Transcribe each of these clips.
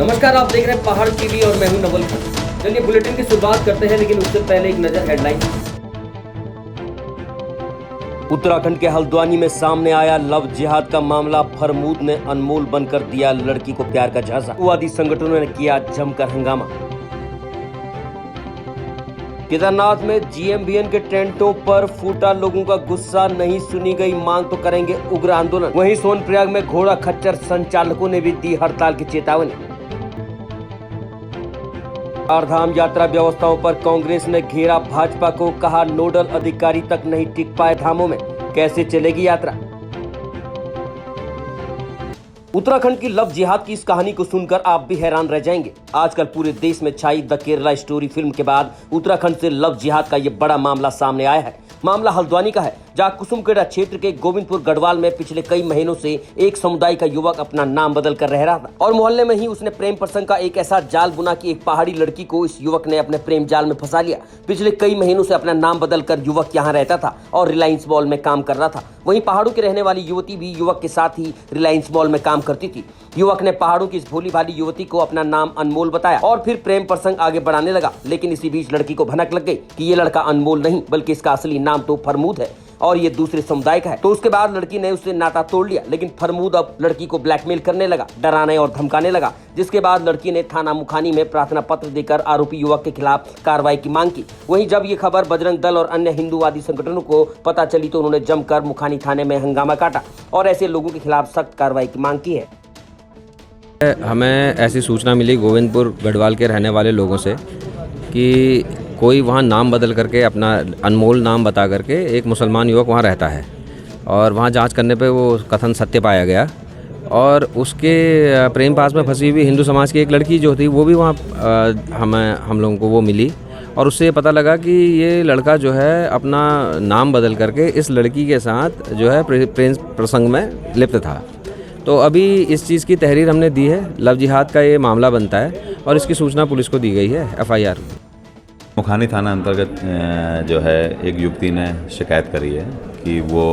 नमस्कार, आप देख रहे हैं पहाड़ टीवी और मैं हूं नवल खान। चलिए बुलेटिन की शुरुआत करते हैं, लेकिन उससे पहले एक नजर हेडलाइन। उत्तराखंड के हल्द्वानी में सामने आया लव जिहाद का मामला। फरमूद ने अनमोल बनकर दिया लड़की को प्यार का झांसा। उग्रवादी संगठनों ने किया जमकर हंगामा। केदारनाथ में जीएमबीएन के टेंटों पर फूटा लोगों का गुस्सा। नहीं सुनी गई मांग तो करेंगे उग्र आंदोलन। वहीं सोनप्रयाग में घोड़ा खच्चर संचालकों ने भी दी हड़ताल की चेतावनी। चारधाम यात्रा व्यवस्थाओं पर कांग्रेस ने घेरा भाजपा को। कहा नोडल अधिकारी तक नहीं टिक पाए धामों में, कैसे चलेगी यात्रा। उत्तराखंड की लव जिहाद की इस कहानी को सुनकर आप भी हैरान रह जाएंगे। आजकल पूरे देश में छाई द केरला स्टोरी फिल्म के बाद उत्तराखंड से लव जिहाद का ये बड़ा मामला सामने आया है। मामला हल्द्वानी का है, जहां कुसुमखेड़ा क्षेत्र के गोविंदपुर गढ़वाल में पिछले कई महीनों से एक समुदाय का युवक अपना नाम बदल कर रह रहा था और मोहल्ले में ही उसने प्रेम प्रसंग का एक ऐसा जाल बुना कि एक पहाड़ी लड़की को इस युवक ने अपने प्रेम जाल में फंसा लिया। पिछले कई महीनों से अपना नाम बदल कर युवक यहाँ रहता था और रिलायंस मॉल में काम कर रहा था। वहीं पहाड़ों की रहने वाली युवती भी युवक के साथ ही रिलायंस मॉल में काम करती थी। युवक ने पहाड़ों की इस भोली भाली युवती को अपना नाम अनमोल बताया और फिर प्रेम प्रसंग आगे बढ़ाने लगा। लेकिन इसी बीच लड़की को भनक लग गई कि ये लड़का अनमोल नहीं बल्कि इसका असली नाम तो फरमूद है और ये दूसरे समुदाय का है। तो उसके बाद लड़की ने उससे नाता तोड़ लिया। लेकिन फरमूद अब लड़की को ब्लैकमेल करने लगा, डराने और धमकाने लगा, जिसके बाद लड़की ने थाना मुखानी में प्रार्थना पत्र देकर आरोपी युवक के खिलाफ कार्रवाई की मांग की। वहीं जब ये खबर बजरंग दल और अन्य हिंदूवादी संगठनों को पता चली तो उन्होंने जमकर मुखानी थाने में हंगामा काटा और ऐसे लोगों के खिलाफ सख्त कार्रवाई की मांग की है। हमें ऐसी सूचना मिली गोविंदपुर गढ़वाल के रहने वाले लोगों से कि कोई वहाँ नाम बदल करके अपना अनमोल नाम बता करके एक मुसलमान युवक वहाँ रहता है और वहाँ जांच करने पे वो कथन सत्य पाया गया और उसके प्रेम पास में फंसी हुई हिंदू समाज की एक लड़की जो थी वो भी वहाँ हम लोगों को वो मिली और उससे ये पता लगा कि ये लड़का जो है अपना नाम बदल करके इस लड़की के साथ जो है प्रेम प्रसंग में लिप्त था। तो अभी इस चीज़ की तहरीर हमने दी है। लव जिहाद का ये मामला बनता है और इसकी सूचना पुलिस को दी गई है। FIR मुखानी थाना अंतर्गत जो है एक युवती ने शिकायत करी है कि वो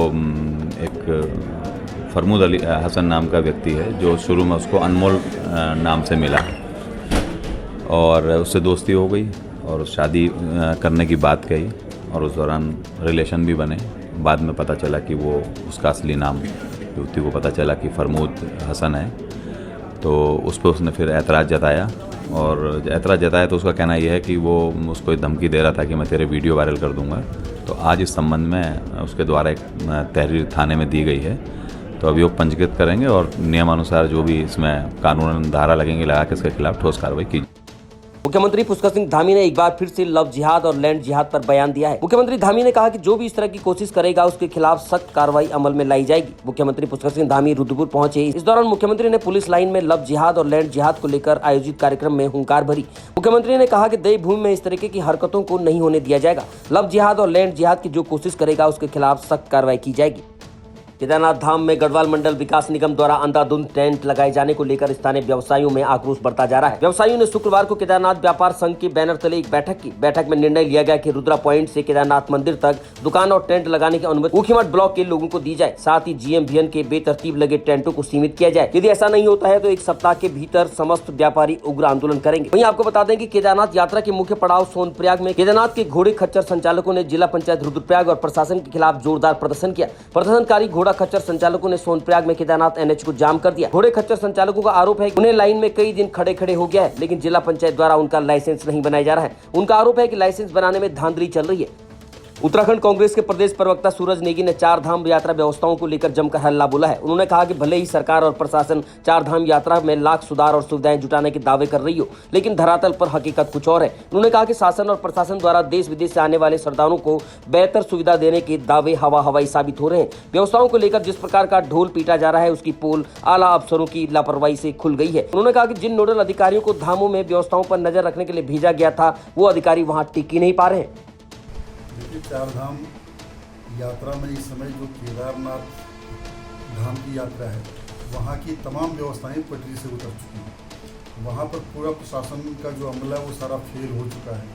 एक फरमूद अली हसन नाम का व्यक्ति है जो शुरू में उसको अनमोल नाम से मिला और उससे दोस्ती हो गई और शादी करने की बात कही और उस दौरान रिलेशन भी बने। बाद में पता चला कि वो उसका असली नाम युवती को पता चला कि फरमूद हसन है। तो उस पर उसने फिर ऐतराज़ जताया और ऐतराज़ जताया तो उसका कहना यह है कि वो उसको धमकी दे रहा था कि मैं तेरे वीडियो वायरल कर दूंगा। तो आज इस संबंध में उसके द्वारा एक तहरीर थाने में दी गई है। तो अभियोग पंजीकृत करेंगे और नियमानुसार जो भी इसमें कानूनन धारा लगेंगे लगा के इसके खिलाफ ठोस कार्रवाई की। मुख्यमंत्री पुष्कर सिंह धामी ने एक बार फिर से लव जिहाद और लैंड जिहाद पर बयान दिया है। मुख्यमंत्री धामी ने कहा कि जो भी इस तरह की कोशिश करेगा उसके खिलाफ सख्त कार्रवाई अमल में लाई जाएगी। मुख्यमंत्री पुष्कर सिंह धामी रुद्रपुर पहुंचे। इस दौरान मुख्यमंत्री ने पुलिस लाइन में लव जिहाद और लैंड जिहाद को लेकर आयोजित कार्यक्रम में हुंकार भरी। मुख्यमंत्री ने कहा कि देवभूमि में इस तरीके की हरकतों को नहीं होने दिया जाएगा। लव जिहाद और लैंड जिहाद की जो कोशिश करेगा उसके खिलाफ सख्त कार्रवाई की जाएगी। केदारनाथ धाम में गढ़वाल मंडल विकास निगम द्वारा अंधाधुंध टेंट लगाए जाने को लेकर स्थानीय व्यवसायियों में आक्रोश बढ़ता जा रहा है। व्यवसायियों ने शुक्रवार को केदारनाथ व्यापार संघ के बैनर तले एक बैठक की। बैठक में निर्णय लिया गया कि रुद्रा पॉइंट से केदारनाथ मंदिर तक दुकान और टेंट लगाने की अनुमति ऊखीमठ ब्लॉक के लोगों को दी जाए। साथ ही GMBN के बेतरतीब लगे टेंटों को सीमित किया जाए। यदि ऐसा नहीं होता है तो एक सप्ताह के भीतर समस्त व्यापारी उग्र आंदोलन करेंगे। वहीं आपको बता दें कि केदारनाथ यात्रा के मुख्य पड़ाव सोनप्रयाग में केदारनाथ के घोड़े खच्चर संचालकों ने जिला पंचायत रुद्रप्रयाग और प्रशासन के खिलाफ जोरदार प्रदर्शन किया। प्रदर्शनकारी घोड़ा खच्चर संचालकों ने सोनप्रयाग में केदारनाथ NH को जाम कर दिया। घोड़े खच्चर संचालकों का आरोप है कि उन्हें लाइन में कई दिन खड़े हो गया है, लेकिन जिला पंचायत द्वारा उनका लाइसेंस नहीं बनाया जा रहा है। उनका आरोप है कि लाइसेंस बनाने में धांधली चल रही है। उत्तराखंड कांग्रेस के प्रदेश प्रवक्ता सूरज नेगी ने चार धाम यात्रा व्यवस्थाओं को लेकर जमकर हल्ला बोला है। उन्होंने कहा कि भले ही सरकार और प्रशासन चार धाम यात्रा में लाख सुधार और सुविधाएं जुटाने के दावे कर रही हो, लेकिन धरातल पर हकीकत कुछ और है। उन्होंने कहा कि शासन और प्रशासन द्वारा देश विदेश से आने वाले श्रद्धालुओं को बेहतर सुविधा देने के दावे हवाई साबित हो रहे हैं। व्यवस्थाओं को लेकर जिस प्रकार का ढोल पीटा जा रहा है उसकी पोल आला अफसरों की लापरवाही से खुल गई है। उन्होंने कहा कि जिन नोडल अधिकारियों को धामों में व्यवस्थाओं पर नजर रखने के लिए भेजा गया था वो अधिकारी वहां टिक ही नहीं पा रहे हैं। चार धाम यात्रा में इस समय जो केदारनाथ धाम की यात्रा है वहाँ की तमाम व्यवस्थाएं पटरी से उतर चुकी हैं। वहाँ पर पूरा प्रशासन का जो अमला है वो सारा फेल हो चुका है।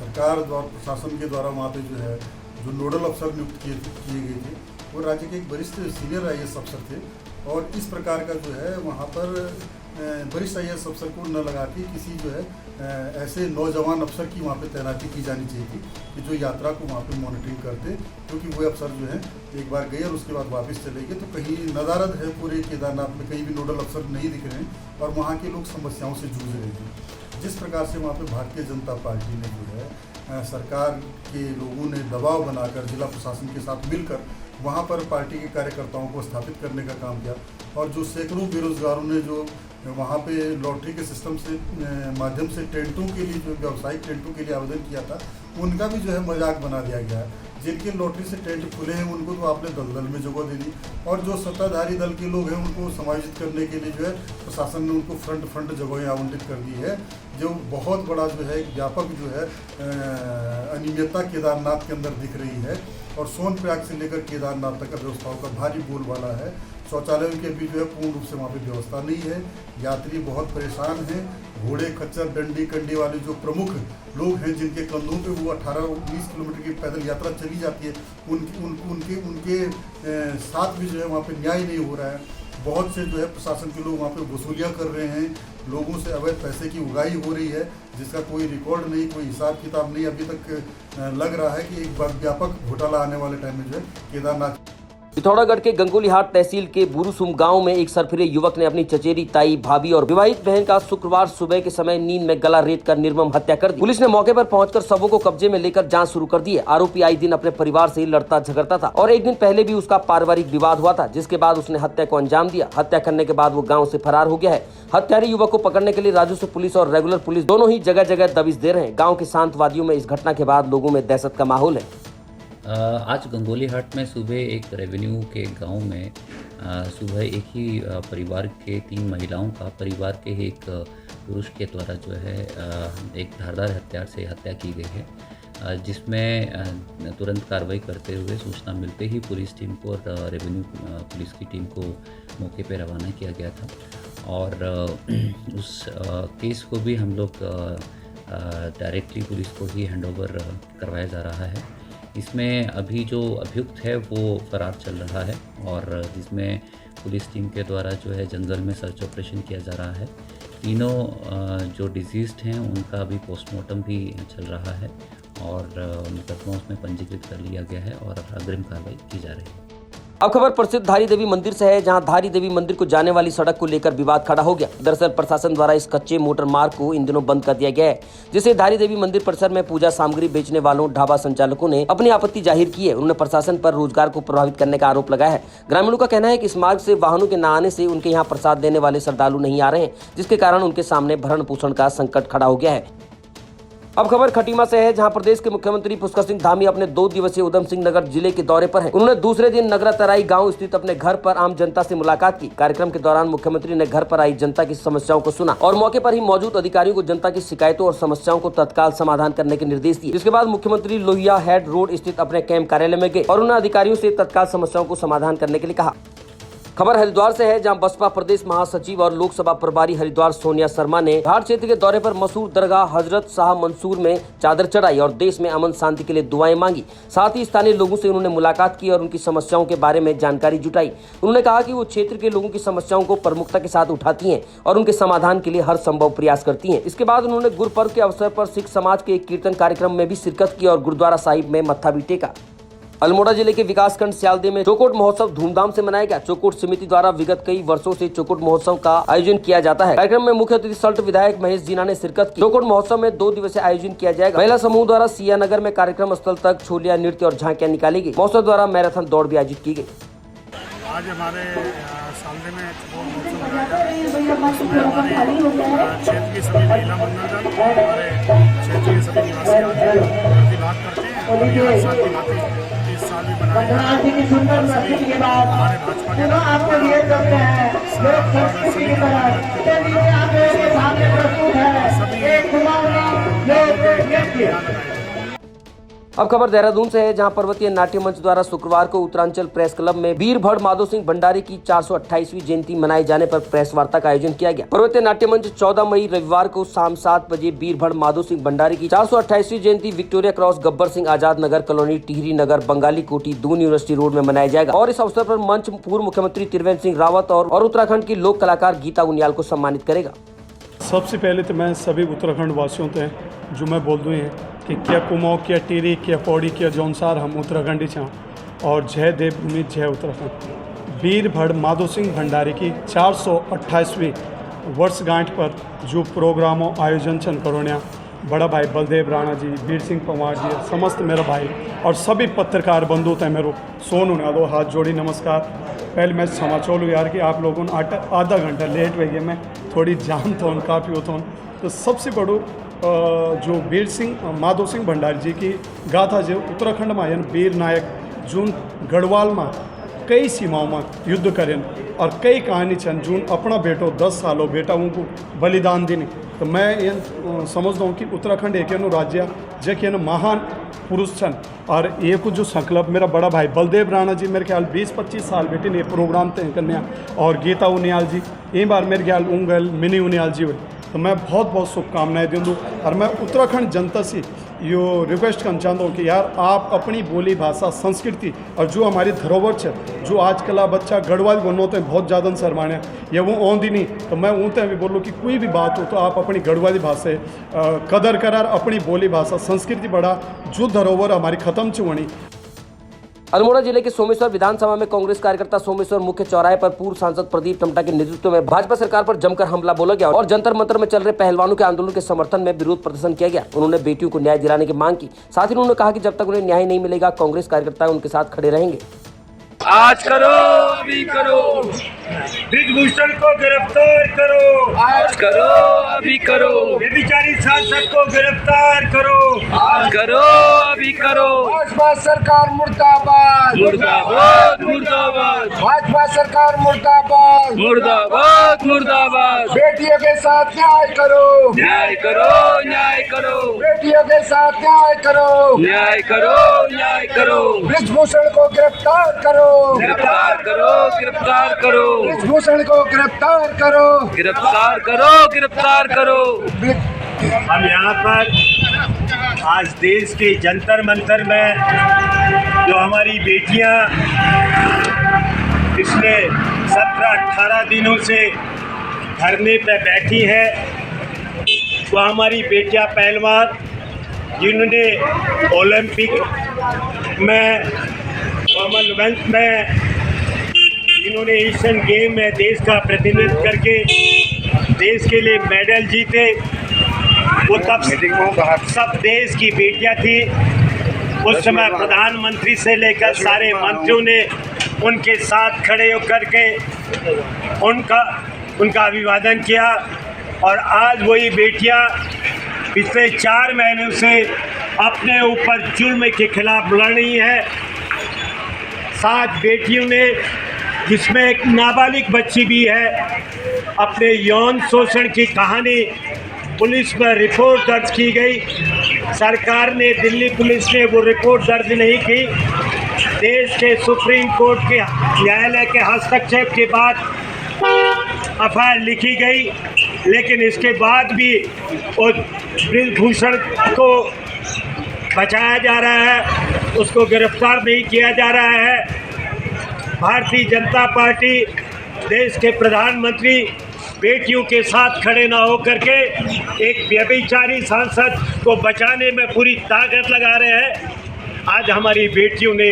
सरकार द्वारा प्रशासन के द्वारा वहाँ पे जो है जो नोडल अफसर नियुक्त किए गए थे वो राज्य के एक वरिष्ठ सीनियर IAS अफसर थे और इस प्रकार का जो है वहाँ पर वरिष्ठ IAS अफसर को न लगा के किसी जो है ऐसे नौजवान अफसर की वहाँ पे तैनाती की जानी चाहिए थी कि जो यात्रा को वहाँ पे मॉनिटरिंग करते, क्योंकि वो अफसर जो है एक बार गए और उसके बाद वापस चले गए, तो कहीं नदारद है पूरे केदारनाथ में, कहीं भी नोडल अफसर नहीं दिख रहे हैं और वहाँ के लोग समस्याओं से जूझ रहे थे। जिस प्रकार से वहाँ पे भारतीय जनता पार्टी ने जो है सरकार के लोगों ने दबाव बनाकर जिला प्रशासन के साथ मिलकर वहाँ पर पार्टी के कार्यकर्ताओं को स्थापित करने का काम किया, और जो सैकड़ों बेरोजगारों ने जो वहाँ पे लॉटरी के सिस्टम से माध्यम से टेंटों के लिए, जो व्यावसायिक टेंटों के लिए आवेदन किया था, उनका भी जो है मजाक बना दिया गया है। जिनके लॉटरी से टेंट खुले हैं उनको तो आपने दलदल में जगह दे दी, और जो सत्ताधारी दल के लोग हैं उनको समायोजित करने के लिए जो है प्रशासन ने उनको फ्रंट जगहें आवंटित कर दी है, जो बहुत बड़ा जो है व्यापक जो है अनियमितता केदारनाथ के अंदर दिख रही है। और सोनप्रयाग से लेकर केदारनाथ तक का व्यवस्थाओं का भारी बोलबाला है। शौचालयों के भी जो है पूर्ण रूप से वहाँ पे व्यवस्था नहीं है, यात्री बहुत परेशान हैं। घोड़े खच्चर डंडी कंडी वाले जो प्रमुख लोग हैं जिनके कंधों पे वो 18-20 किलोमीटर की पैदल यात्रा चली जाती है, उनके साथ भी जो है वहाँ पे न्याय नहीं हो रहा है। बहुत से जो है प्रशासन के लोग वहाँ पे वसूलियाँ कर रहे हैं, लोगों से अवैध पैसे की उगाही हो रही है, जिसका कोई रिकॉर्ड नहीं, कोई हिसाब किताब नहीं। अभी तक लग रहा है कि एक व्यापक घोटाला आने वाले टाइम में जो है केदारनाथ। पिथौरागढ़ के गंगोलीहाट तहसील के बुरुसुम गांव में एक सरफिरे युवक ने अपनी चचेरी ताई, भाभी और विवाहित बहन का शुक्रवार सुबह के समय नींद में गला रेत कर निर्मम हत्या कर दी। पुलिस ने मौके पर पहुंचकर शवों को कब्जे में लेकर जांच शुरू कर दी है। आरोपी आए दिन अपने परिवार से लड़ता झगड़ता था और एक दिन पहले भी उसका पारिवारिक विवाद हुआ था, जिसके बाद उसने हत्या को अंजाम दिया। हत्या करने के बाद वो गाँव से फरार हो गया है। हत्यारे युवक को पकड़ने के लिए राजस्व पुलिस और रेगुलर पुलिस दोनों ही जगह जगह दबिश दे रहे हैं। गाँव के शांतवादियों में इस घटना के बाद लोगों में दहशत का माहौल है। आज गंगोलीहाट में सुबह एक रेवेन्यू के गांव में सुबह एक ही परिवार के 3 महिलाओं का परिवार के ही एक पुरुष के द्वारा जो है एक धारदार हथियार से हत्या की गई है, जिसमें तुरंत कार्रवाई करते हुए सूचना मिलते ही पुलिस टीम को और रेवेन्यू पुलिस की टीम को मौके पर रवाना किया गया था। और उस केस को भी हम लोग डायरेक्टली पुलिस को ही हैंडओवर करवाया जा रहा है। इसमें अभी जो अभियुक्त है वो फरार चल रहा है और जिसमें पुलिस टीम के द्वारा जो है जंगल में सर्च ऑपरेशन किया जा रहा है। तीनों जो डिजीज़्ड हैं उनका अभी पोस्टमार्टम भी चल रहा है और मुकदमा उसमें पंजीकृत कर लिया गया है और अग्रिम कार्रवाई की जा रही है। अब खबर प्रसिद्ध धारी देवी मंदिर से है, जहां धारी देवी मंदिर को जाने वाली सड़क को लेकर विवाद खड़ा हो गया। दरअसल प्रशासन द्वारा इस कच्चे मोटर मार्ग को इन दिनों बंद कर दिया गया है, जिससे धारी देवी मंदिर परिसर में पूजा सामग्री बेचने वालों ढाबा संचालकों ने अपनी आपत्ति जाहिर की है। उन्होंने प्रशासन पर रोजगार को प्रभावित करने का आरोप लगाया है। ग्रामीणों का कहना है कि इस मार्ग से वाहनों के न आने से उनके यहाँ प्रसाद लेने वाले श्रद्धालु नहीं आ रहे हैं, जिसके कारण उनके सामने भरण पोषण का संकट खड़ा हो गया है। अब खबर खटीमा से है, जहां प्रदेश के मुख्यमंत्री पुष्कर सिंह धामी अपने 2 दिवसीय उधम सिंह नगर जिले के दौरे पर हैं। उन्होंने दूसरे दिन नगरा तराई गांव स्थित अपने घर पर आम जनता से मुलाकात की। कार्यक्रम के दौरान मुख्यमंत्री ने घर पर आई जनता की समस्याओं को सुना और मौके पर ही मौजूद अधिकारियों को जनता की शिकायतों और समस्याओं को तत्काल समाधान करने के निर्देश दिए। जिसके बाद मुख्यमंत्री लोहिया हेड रोड स्थित अपने कैंप कार्यालय में गए और उन्होंने अधिकारियों से तत्काल समस्याओं को समाधान करने के लिए कहा। खबर हरिद्वार से है, जहां बसपा प्रदेश महासचिव और लोकसभा प्रभारी हरिद्वार सोनिया शर्मा ने घाट क्षेत्र के दौरे पर मशहूर दरगाह हजरत शाह मंसूर में चादर चढ़ाई और देश में अमन शांति के लिए दुआएं मांगी। साथ ही स्थानीय लोगों से उन्होंने मुलाकात की और उनकी समस्याओं के बारे में जानकारी जुटाई। उन्होंने कहा कि वो क्षेत्र के लोगों की समस्याओं को प्रमुखता के साथ उठाती हैं और उनके समाधान के लिए हर संभव प्रयास करती हैं। इसके बाद उन्होंने गुरुपर्व के अवसर पर सिख समाज के एक कीर्तन कार्यक्रम में भी शिरकत की और गुरुद्वारा साहिब में मत्था भी टेका। अल्मोड़ा जिले के विकासखंड सियालदे में चौकोट महोत्सव धूमधाम से मनाया गया। चौकोट समिति द्वारा विगत कई वर्षों से चौकोट महोत्सव का आयोजन किया जाता है। कार्यक्रम में मुख्य अतिथि सल्ट विधायक महेश जीना ने शिरकत की। चौकोट महोत्सव में 2 दिवसीय आयोजन किया जाएगा। महिला समूह द्वारा सिया नगर में कार्यक्रम स्थल तक छोलिया नृत्य और झांकियां निकाली गई। महोत्सव द्वारा मैराथन दौड़ भी आयोजित की गई। आज हमारे सामने में क्षेत्र की सभी महिला मंडल दल, हमारे क्षेत्र के सभी निवासी प्रतिभाग करते हैं। हर साल की भांति इस साल भी बनाया जा रहा है। हमारे भाजपा के अब खबर देहरादून से है, जहां पर्वतीय नाट्य मंच द्वारा शुक्रवार को उत्तरांचल प्रेस क्लब में वीर भड़ माधो सिंह भंडारी की 428वीं जयंती मनाए जाने पर प्रेस वार्ता का आयोजन किया गया। पर्वतीय नाट्य मंच 14 मई रविवार को शाम 7 बजे वीर भड़ माधो सिंह भंडारी की 428वीं जयंती Victoria cross, Gabbar Singh Azad Nagar colony, Tehri नगर, बंगाली कोठी, दून यूनिवर्सिटी रोड में मनाया जाएगा। और इस अवसर पर मंच पूर्व मुख्यमंत्री त्रिवेंद्र सिंह रावत और उत्तराखंड की लोक कलाकार गीता उनियाल को सम्मानित करेगा। सबसे पहले तो मैं सभी उत्तराखंड वासियों से जो मैं बोल दूँ हैं कि क्या कुमाऊँ, क्या टिहरी, क्या पौड़ी, क्या जौनसार, हम उत्तराखंडी छा और जय देवभूमि जय उत्तराखंड। वीर भड़ माधो सिंह भंडारी की 428वीं वर्षगांठ पर जो प्रोग्रामों आयोजन छन करोण्या, बड़ा भाई बलदेव राणा जी, वीर सिंह पंवार जी, समस्त मेरा भाई और सभी पत्रकार बंधु थे मेरो सोनू नादो हाथ जोड़ी नमस्कार। पहले मैं क्षमा चाहूँ यार कि आप लोगों ने आधा घंटा लेट हो गया, मैं थोड़ी जाम था काफ़ी होता हूँ। तो सबसे बड़ो जो वीर सिंह माधो सिंह भंडारी जी की गाथा जो उत्तराखंड में यानी वीर नायक जून गढ़वाल में कई सीमाओं में युद्ध करें और कई कहानी छन जून अपना बेटो 10 सालों बेटा उनको बलिदान देने। तो मैं ये समझता हूँ कि उत्तराखंड एक राज्य जैसे महान पुरुष छन और ये कुछ जो संकल्प मेरा बड़ा भाई बलदेव राणा जी मेरे ख्याल 20-25 साल बेटे ने प्रोग्राम तय करने और गीता उनियाल जी एक बार मेरे ख्याल उंगल मिनी उनियाल जी हुए। तो मैं बहुत बहुत शुभकामनाएं दूँ और मैं उत्तराखंड जनता से यो रिक्वेस्ट करना चाहता हूँ कि यार आप अपनी बोली भाषा संस्कृति और जो हमारी धरोहर है जो आजकल बच्चा गढ़वाल बनों तो बहुत ज़्यादा शर्माने या वो आँदी नहीं। तो मैं उनते भी बोलूँ कि कोई भी बात हो तो आप अपनी गढ़वाली भाषा कदर करार अपनी बोली भाषा संस्कृति बढ़ा जो धरोहर हमारी ख़त्म चुनी। अल्मोड़ा जिले के सोमेश्वर विधानसभा में कांग्रेस कार्यकर्ता सोमेश्वर मुख्य चौराहे पर पूर्व सांसद प्रदीप टमटा के नेतृत्व में भाजपा सरकार पर जमकर हमला बोला गया और जंतर मंतर में चल रहे पहलवानों के आंदोलन के समर्थन में विरोध प्रदर्शन किया गया। उन्होंने बेटियों को न्याय दिलाने की मांग की। साथ ही उन्होंने कहा कि जब तक उन्हें न्याय नहीं मिलेगा कांग्रेस कार्यकर्ता उनके साथ खड़े रहेंगे। आज करो अभी करो, ब्रिजभूषण को गिरफ्तार करो, आज करो अभी करो, बेचारी सांसद को गिरफ्तार करो, आज करो अभी करो। भाजपा सरकार मुर्दाबाद, मुर्दाबाद, मुर्दाबाद, भाजपा सरकार मुर्दाबाद, मुर्दाबाद, मुर्दाबाद। बेटियों के साथ न्याय करो, न्याय करो, न्याय करो, बेटियों के साथ न्याय करो, न्याय करो, न्याय करो। ब्रिजभूषण को गिरफ्तार करो, गिरफ्तार करो, गिरफ्तार करो, ब्रिजभूषण को गिरफ्तार करो, गिरफ्तार करो, गिरफ्तार करो। हम यहाँ पर आज देश के जंतर मंतर में जो हमारी बेटियाँ पिछले 17-18 दिनों से धरने पे बैठी हैं, वो हमारी बेटियाँ पहलवान जिन्होंने ओलंपिक में कॉमनवेल्थ में इन्होंने एशियन गेम में देश का प्रतिनिधित्व करके देश के लिए मेडल जीते, वो तब सब देश की बेटियां थी। उस समय प्रधानमंत्री से लेकर सारे मंत्रियों ने उनके साथ खड़े होकर के उनका अभिवादन किया और आज वही बेटियां पिछले 4 महीनों से अपने ऊपर जुल्म के खिलाफ लड़ रही हैं। 7 बेटियों ने, जिसमें एक नाबालिग बच्ची भी है, अपने यौन शोषण की कहानी पुलिस पर रिपोर्ट दर्ज की गई। सरकार ने, दिल्ली पुलिस ने वो रिपोर्ट दर्ज नहीं की। देश के सुप्रीम कोर्ट के न्यायालय के हस्तक्षेप के बाद एफआईआर लिखी गई, लेकिन इसके बाद भी ब्रिजभूषण को बचाया जा रहा है, उसको गिरफ्तार नहीं किया जा रहा है। भारतीय जनता पार्टी देश के प्रधानमंत्री बेटियों के साथ खड़े ना होकर के एक व्यभिचारी सांसद को बचाने में पूरी ताकत लगा रहे हैं। आज हमारी बेटियों ने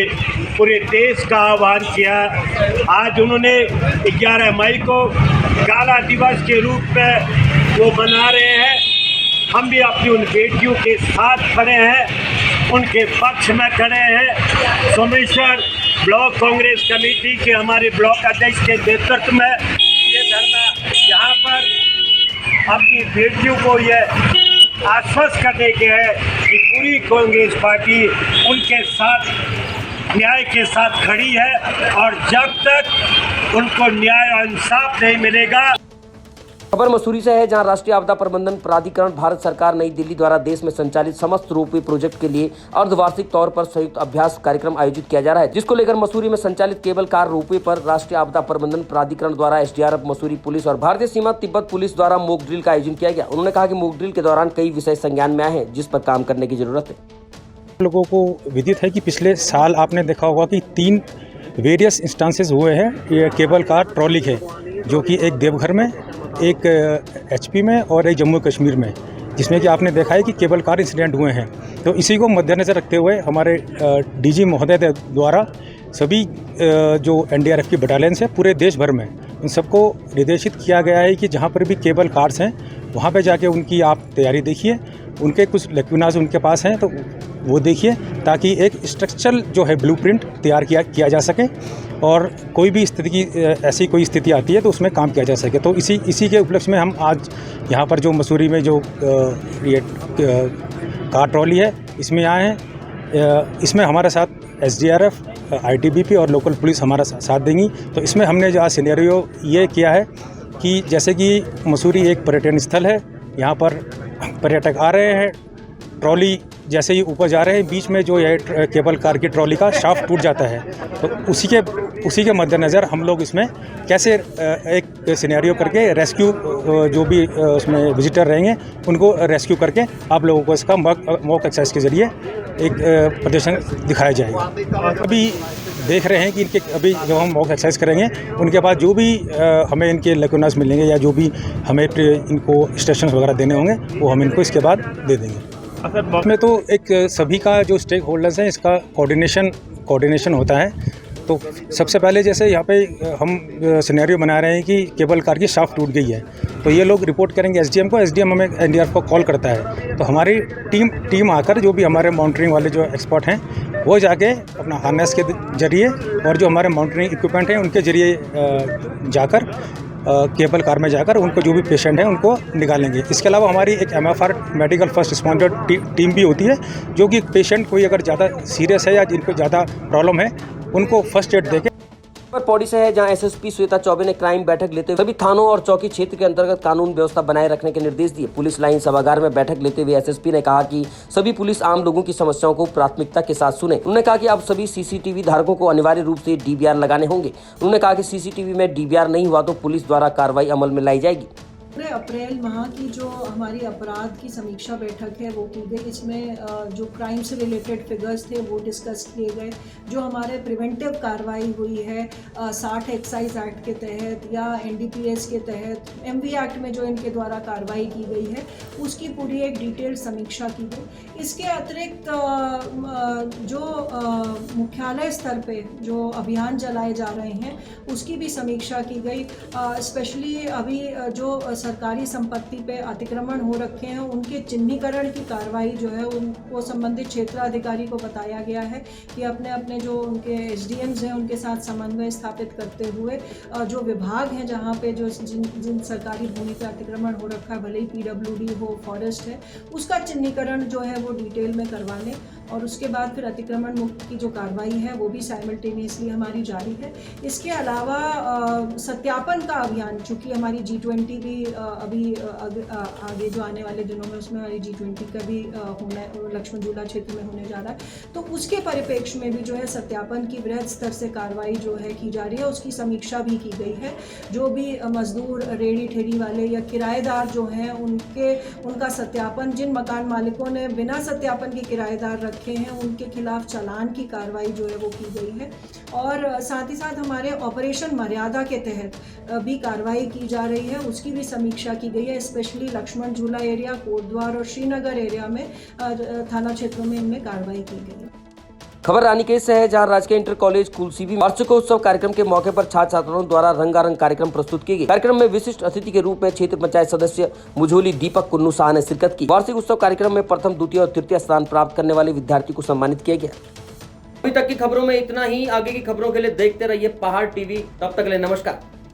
पूरे देश का आह्वान किया। आज उन्होंने 11 मई को काला दिवस के रूप में वो मना रहे हैं। हम भी अपनी उन बेटियों के साथ खड़े हैं, उनके पक्ष में खड़े हैं। सोमेश्वर ब्लॉक कांग्रेस कमेटी के हमारे ब्लॉक अध्यक्ष के नेतृत्व में ये धरना यहाँ पर अपनी बेटियों को ये आश्वस्त करने के है कि पूरी कांग्रेस पार्टी उनके साथ न्याय के साथ खड़ी है और जब तक उनको न्याय और इंसाफ नहीं मिलेगा। खबर मसूरी से है, जहां राष्ट्रीय आपदा प्रबंधन प्राधिकरण भारत सरकार नई दिल्ली द्वारा देश में संचालित समस्त रोपवे प्रोजेक्ट के लिए अर्धवार्षिक तौर पर संयुक्त अभ्यास कार्यक्रम आयोजित किया जा रहा है, जिसको लेकर मसूरी में संचालित केबल कार रोपवे पर राष्ट्रीय आपदा प्रबंधन प्राधिकरण द्वारा SDRF मसूरी पुलिस और भारतीय सीमा तिब्बत पुलिस द्वारा मॉक ड्रिल का आयोजन किया गया। उन्होंने कहा कि मॉक ड्रिल के दौरान कई विषय संज्ञान में आए हैं, जिस पर काम करने की जरूरत है। लोगों को विदित है कि पिछले साल आपने देखा होगा कि 3 वेरियस इंस्टांसेस हुए हैं ये केबल कार ट्रॉली के, जो कि एक देवघर में, एक HP में और एक जम्मू कश्मीर में, जिसमें कि आपने देखा है कि केबल कार इंसिडेंट हुए हैं। तो इसी को मद्देनज़र रखते हुए हमारे DG महोदय द्वारा सभी जो NDRF की बटालियंस है पूरे देश भर में, इन सबको निर्देशित किया गया है कि जहाँ पर भी केबल कार्स हैं वहाँ पे जाके उनकी आप तैयारी देखिए, उनके कुछ लेक्यूनाज उनके पास हैं तो वो देखिए, ताकि एक स्ट्रक्चरल जो है ब्लूप्रिंट तैयार किया जा सके और कोई भी स्थिति की ऐसी कोई स्थिति आती है तो उसमें काम किया जा सके। तो इसी के उपलक्ष्य में हम आज यहाँ पर जो मसूरी में जो ये कार ट्रॉली है इसमें आए हैं। इसमें हमारे साथ SDRF, ITBP और लोकल पुलिस हमारा साथ देंगी। तो इसमें हमने जो सिनेरियो ये किया है कि जैसे कि मसूरी एक पर्यटन स्थल है, यहाँ पर पर्यटक आ रहे हैं, ट्रॉली जैसे ही ऊपर जा रहे हैं बीच में जो है केबल कार की ट्रॉली का शाफ्ट टूट जाता है, तो उसी के मद्देनज़र हम लोग इसमें कैसे एक सिनेरियो करके रेस्क्यू जो भी उसमें विजिटर रहेंगे उनको रेस्क्यू करके आप लोगों को इसका मॉक एक्सरसाइज के ज़रिए एक प्रदर्शन दिखाया जाएगा। अभी देख रहे हैं कि इनके अभी जब हम मॉक एक्सरसाइज करेंगे उनके बाद जो भी हमें इनके लेक्यूनास मिलेंगे या जो भी हमें इनको स्टेशन वगैरह देने होंगे वो हम इनको इसके बाद दे देंगे। इसमें तो एक सभी का जो स्टेक होल्डर्स हैं इसका कोऑर्डिनेशन होता है। तो सबसे पहले जैसे यहाँ पे हम सिनेरियो बना रहे हैं कि केबल कार की शाफ्ट टूट गई है, तो ये लोग रिपोर्ट करेंगे SDM को, SDM हमें NDRF को कॉल करता है। तो हमारी टीम आकर जो भी हमारे मॉनिटरिंग वाले जो एक्सपर्ट हैं वो जाके अपना हार्नेस के जरिए और जो हमारे मॉनिटरिंग इक्विपमेंट हैं उनके जरिए जाकर केबल कार में जाकर उनको जो भी पेशेंट हैं उनको निकालेंगे। इसके अलावा हमारी एक MFR medical first responder team भी होती है, जो कि पेशेंट कोई अगर ज़्यादा सीरियस है या जिनको ज़्यादा प्रॉब्लम है उनको फर्स्ट एड देके। पौड़ी से है, जहां SSP श्वेता चौबे ने क्राइम बैठक लेते हुए सभी थानों और चौकी क्षेत्र के अंतर्गत कानून व्यवस्था बनाए रखने के निर्देश दिए। पुलिस लाइन सभागार में बैठक लेते हुए SSP ने कहा कि सभी पुलिस आम लोगों की समस्याओं को प्राथमिकता के साथ सुने। उन्होंने कहा कि अब सभी CCTV धारकों को अनिवार्य रूप से DVR लगाने होंगे। उन्होंने कहा कि CCTV में DVR नहीं हुआ तो पुलिस द्वारा कार्रवाई अमल में लाई जाएगी। पूरे अप्रैल माह की जो हमारी अपराध की समीक्षा बैठक है वो की गई। इसमें जो क्राइम से रिलेटेड फिगर्स थे वो डिस्कस किए गए। जो हमारे प्रिवेंटिव कार्रवाई हुई है 60 एक्साइज एक्ट के तहत या NDPS के तहत, MV एक्ट में जो इनके द्वारा कार्रवाई की गई है उसकी पूरी एक डिटेल्ड समीक्षा की गई। इसके अतिरिक्त जो मुख्यालय स्तर पे जो अभियान चलाए जा रहे हैं उसकी भी समीक्षा की गई। स्पेशली अभी जो सरकारी संपत्ति पे अतिक्रमण हो रखे हैं उनके चिन्हीकरण की कार्रवाई जो है उनको संबंधित क्षेत्राधिकारी को बताया गया है कि अपने जो उनके SDMs हैं उनके साथ समन्वय स्थापित करते हुए जो विभाग हैं जहाँ पे जो जिन सरकारी भूमि पे अतिक्रमण हो रखा है, भले ही PWD हो, फॉरेस्ट है, उसका चिन्हीकरण जो है वो डिटेल में करवा लें और उसके बाद फिर अतिक्रमण मुक्त की जो कार्रवाई है वो भी साइमल्टेनियसली हमारी जारी है। इसके अलावा सत्यापन का अभियान, चूँकि हमारी G20 भी अभी आगे जो आने वाले दिनों में उसमें हमारी G20 का भी होना लक्ष्मण झूला क्षेत्र में होने जा रहा है, तो उसके परिप्रेक्ष्य में भी जो है सत्यापन की वृहद स्तर से कार्रवाई जो है की जा रही है, उसकी समीक्षा भी की गई है। जो भी मजदूर, रेहड़ी ठेरी वाले या किराएदार जो हैं उनका सत्यापन, जिन मकान मालिकों ने बिना सत्यापन के किराएदार रखे हैं उनके खिलाफ चालान की कार्रवाई जो है वो की गई है। और साथ ही साथ हमारे ऑपरेशन मर्यादा के तहत भी कार्रवाई की जा रही है, उसकी भी समीक्षा की गई है। स्पेशली लक्ष्मण झूला एरिया, कोटद्वार और श्रीनगर एरिया में थाना क्षेत्रों में इनमें कार्रवाई की गई है। खबर रानीखेत से है, जहां राजकीय इंटर कॉलेज कुलसीबी वार्षिकोत्सव कार्यक्रम के मौके पर छात्र छात्राओं द्वारा रंगारंग कार्यक्रम प्रस्तुत किए गए। कार्यक्रम में विशिष्ट अतिथि के रूप में क्षेत्र पंचायत सदस्य मुझोली दीपक कुन्नू शाह ने शिरकत की। वार्षिक उत्सव कार्यक्रम में प्रथम, द्वितीय और तृतीय स्थान प्राप्त करने वाले विद्यार्थी को सम्मानित किया गया। अभी तक की खबरों में इतना ही। आगे की खबरों के लिए देखते रहिए पहाड़ TV। तब तक के लिए नमस्कार।